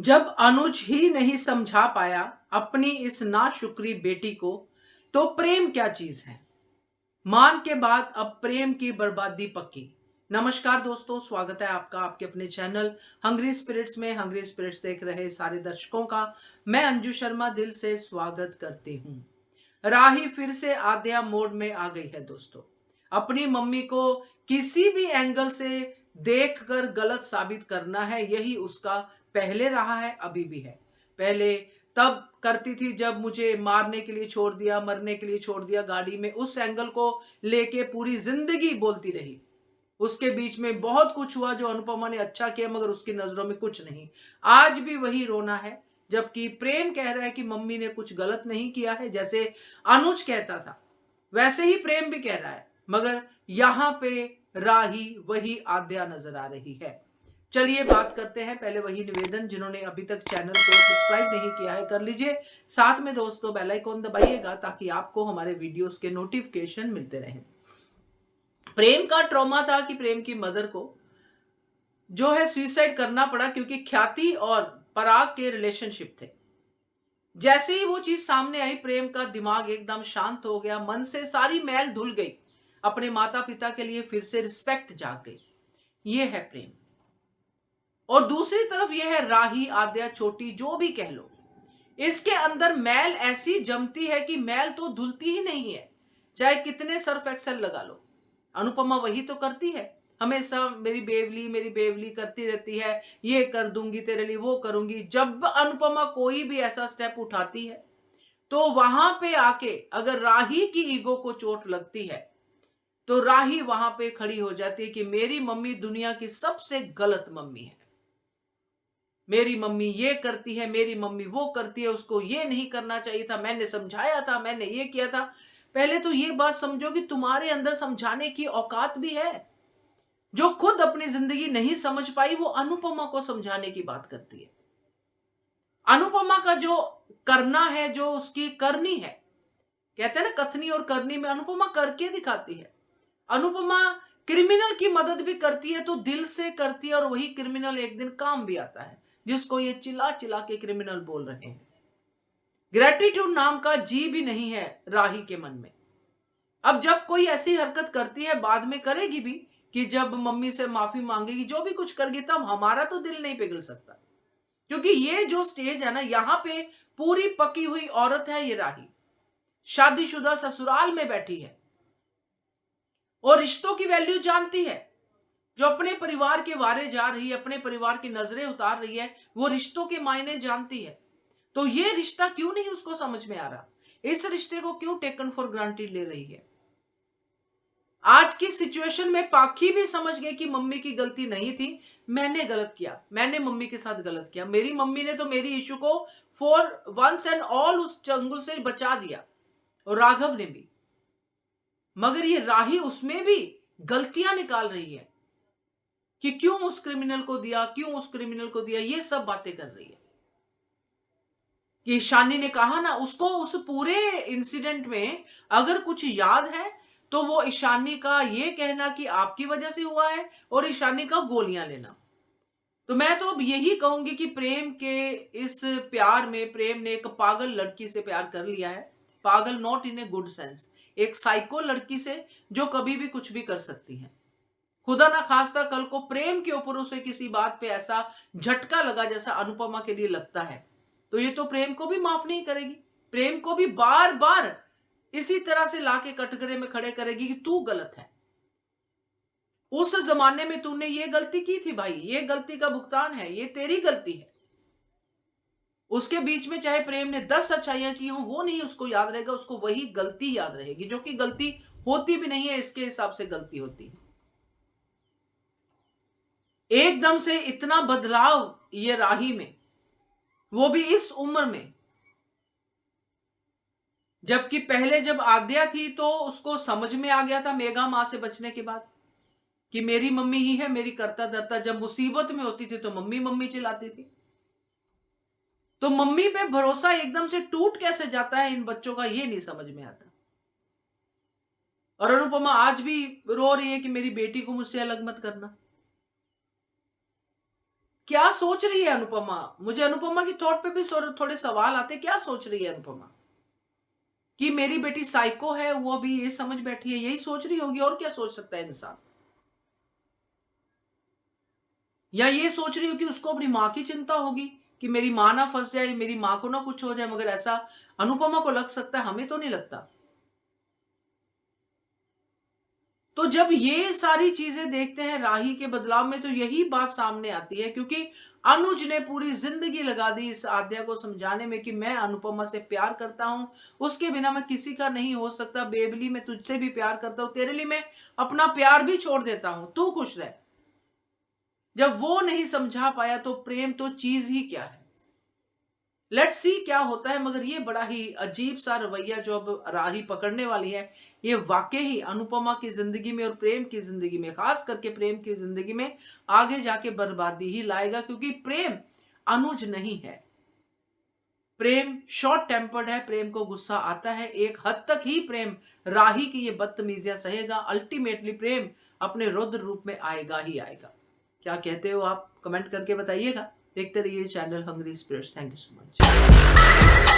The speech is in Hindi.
जब अनुज ही नहीं समझा पाया अपनी इस नाशुक्री बेटी को, तो प्रेम क्या चीज है। मान के बाद अब प्रेम की बर्बादी पक्की। नमस्कार दोस्तों, स्वागत है आपका आपके अपने चैनल हंग्री स्पिरिट्स में। हंग्री स्पिरिट्स देख रहे सारे दर्शकों का मैं अंजू शर्मा दिल से स्वागत करती हूं। राही फिर से आद्या मोड में आ गई है दोस्तों। अपनी मम्मी को किसी भी एंगल से देखकर गलत साबित करना है, यही उसका पहले रहा है, अभी भी है। पहले तब करती थी जब मुझे मारने के लिए छोड़ दिया, मरने के लिए छोड़ दिया गाड़ी में, उस एंगल को लेके पूरी जिंदगी बोलती रही। उसके बीच में बहुत कुछ हुआ जो अनुपमा ने अच्छा किया, मगर उसकी नजरों में कुछ नहीं। आज भी वही रोना है, जबकि प्रेम कह रहा है कि मम्मी ने कुछ गलत नहीं किया है। जैसे अनुज कहता था वैसे ही प्रेम भी कह रहा है, मगर यहां पे राही वही आद्या नजर आ रही है। चलिए बात करते हैं। पहले वही निवेदन, जिन्होंने अभी तक चैनल को सब्सक्राइब नहीं किया है कर लीजिए। साथ में दोस्तों बेल आइकॉन दबाइएगा ताकि आपको हमारे वीडियोस के नोटिफिकेशन मिलते रहें। प्रेम का ट्रॉमा था कि प्रेम की मदर को जो है सुसाइड करना पड़ा, क्योंकि ख्याति और पराग के रिलेशनशिप थे। जैसे ही वो चीज सामने आई, प्रेम का दिमाग एकदम शांत हो गया, मन से सारी मैल धुल गई, अपने माता पिता के लिए फिर से रिस्पेक्ट जाग गई। ये है प्रेम। और दूसरी तरफ यह है राही, आद्या, छोटी, जो भी कह लो, इसके अंदर मैल ऐसी जमती है कि मैल तो धुलती ही नहीं है, चाहे कितने सर्फ एक्सेल लगा लो। अनुपमा वही तो करती है हमेशा, मेरी बेवली करती रहती है, ये कर दूंगी तेरे लिए, वो करूंगी। जब अनुपमा कोई भी ऐसा स्टेप उठाती है तो वहां पे आके अगर राही की ईगो को चोट लगती है तो राही वहां पे खड़ी हो जाती है कि मेरी मम्मी दुनिया की सबसे गलत मम्मी है, मेरी मम्मी ये करती है, मेरी मम्मी वो करती है, उसको ये नहीं करना चाहिए था, मैंने समझाया था, मैंने ये किया था। पहले तो ये बात समझो कि तुम्हारे अंदर समझाने की औकात भी है। जो खुद अपनी जिंदगी नहीं समझ पाई वो अनुपमा को समझाने की बात करती है। अनुपमा का जो करना है, जो उसकी करनी है, कहते हैं ना कथनी और करनी में, अनुपमा करके दिखाती है। अनुपमा क्रिमिनल की मदद भी करती है तो दिल से करती है, और वही क्रिमिनल एक दिन काम भी आता है, जिसको ये चिल्ला चिल्ला के क्रिमिनल बोल रहे हैं। ग्रेटिट्यूड नाम का जी भी नहीं है राही के मन में। अब जब कोई ऐसी हरकत करती है, बाद में करेगी भी, कि जब मम्मी से माफी मांगेगी, जो भी कुछ करेगी, तब हमारा तो दिल नहीं पिघल सकता। क्योंकि ये जो स्टेज है ना, यहां पे पूरी पकी हुई औरत है ये राही, शादीशुदा, ससुराल में बैठी है और रिश्तों की वैल्यू जानती है। जो अपने परिवार के वारे जा रही है, अपने परिवार की नजरें उतार रही है, वो रिश्तों के मायने जानती है। तो ये रिश्ता क्यों नहीं उसको समझ में आ रहा, इस रिश्ते को क्यों टेकन फॉर ग्रांटेड ले रही है। आज की सिचुएशन में पाखी भी समझ गए कि मम्मी की गलती नहीं थी, मैंने गलत किया, मैंने मम्मी के साथ गलत किया। मेरी मम्मी ने तो मेरी इशू को फॉर वंस एंड ऑल उस चंगुल से बचा दिया, और राघव ने भी। मगर ये राही उसमें भी गलतियां निकाल रही है कि क्यों उस क्रिमिनल को दिया, क्यों उस क्रिमिनल को दिया, ये सब बातें कर रही है। कि ईशानी ने कहा ना, उसको उस पूरे इंसिडेंट में अगर कुछ याद है तो वो ईशानी का ये कहना कि आपकी वजह से हुआ है, और ईशानी का गोलियां लेना। तो मैं तो अब यही कहूंगी कि प्रेम के इस प्यार में प्रेम ने एक पागल लड़की से प्यार कर लिया है। पागल not in a good sense, एक साइको लड़की से, जो कभी भी कुछ भी कर सकती है। खुदा ना खास्ता कल को प्रेम के ऊपर उसे किसी बात पे ऐसा झटका लगा जैसा अनुपमा के लिए लगता है, तो ये तो प्रेम को भी माफ नहीं करेगी। प्रेम को भी बार बार इसी तरह से लाके कटघरे में खड़े करेगी कि तू गलत है, उस जमाने में तूने ये गलती की थी भाई, ये गलती का भुगतान है, ये तेरी गलती है। उसके बीच में चाहे प्रेम ने 10 अच्छाइयां की हो, वो नहीं उसको याद रहेगा, उसको वही गलती याद रहेगी, जो कि गलती होती भी नहीं है, इसके हिसाब से गलती होती है। एकदम से इतना बदलाव ये राही में, वो भी इस उम्र में। जबकि पहले जब आद्या थी तो उसको समझ में आ गया था मेघा मां से बचने के बाद कि मेरी मम्मी ही है मेरी करता धरता। जब मुसीबत में होती थी तो मम्मी मम्मी चिल्लाती थी। तो मम्मी पे भरोसा एकदम से टूट कैसे जाता है इन बच्चों का, ये नहीं समझ में आता। और अनुपमा आज भी रो रही है कि मेरी बेटी को मुझसे अलग मत करना। क्या सोच रही है अनुपमा? मुझे अनुपमा की थॉट पे भी थोड़े सवाल आते, क्या सोच रही है अनुपमा? कि मेरी बेटी साइको है, वो अभी ये समझ बैठी है, यही सोच रही होगी, और क्या सोच सकता है इंसान? या ये सोच रही हो कि उसको अपनी माँ की चिंता होगी कि मेरी माँ ना फंस जाए, मेरी माँ को ना कुछ हो जाए, मगर ऐसा अनुपमा को लग सकता है, हमें तो नहीं लगता। तो जब ये सारी चीजें देखते हैं राही के बदलाव में, तो यही बात सामने आती है, क्योंकि अनुज ने पूरी जिंदगी लगा दी इस आद्या को समझाने में कि मैं अनुपमा से प्यार करता हूं, उसके बिना मैं किसी का नहीं हो सकता, बेबली मैं तुझसे भी प्यार करता हूं, तेरे लिए मैं अपना प्यार भी छोड़ देता हूं, तू खुश रह। जब वो नहीं समझा पाया तो प्रेम तो चीज ही क्या है। लेट्स सी क्या होता है, मगर ये बड़ा ही अजीब सा रवैया जो अब राही पकड़ने वाली है, ये वाकई ही अनुपमा की जिंदगी में और प्रेम की जिंदगी में, खास करके प्रेम की जिंदगी में आगे जाके बर्बादी ही लाएगा, क्योंकि प्रेम अनुज नहीं है। प्रेम शॉर्ट टेम्पर्ड है, प्रेम को गुस्सा आता है, एक हद तक ही प्रेम राही की ये बदतमीजियां सहेगा, अल्टीमेटली प्रेम अपने रुद्र रूप में आएगा ही आएगा। क्या कहते हो आप? कमेंट करके बताइएगा। देखते रहिए channel hungry spirits. Thank you so much.